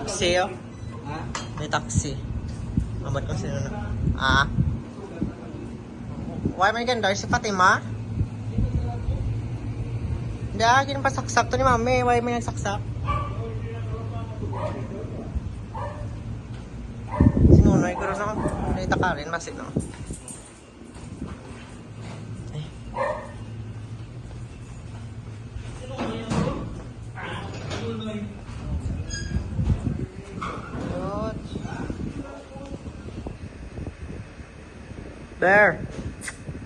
taxi, oh. Ha? May taxi. Mabat ko sino na. Ah. Why man ganda? Si Fatima? Hindi, kinapasaksak to ni Mami. Why may nagsaksak? Sinunoy ko rin ako. Nakita ka rin, masin, no? There.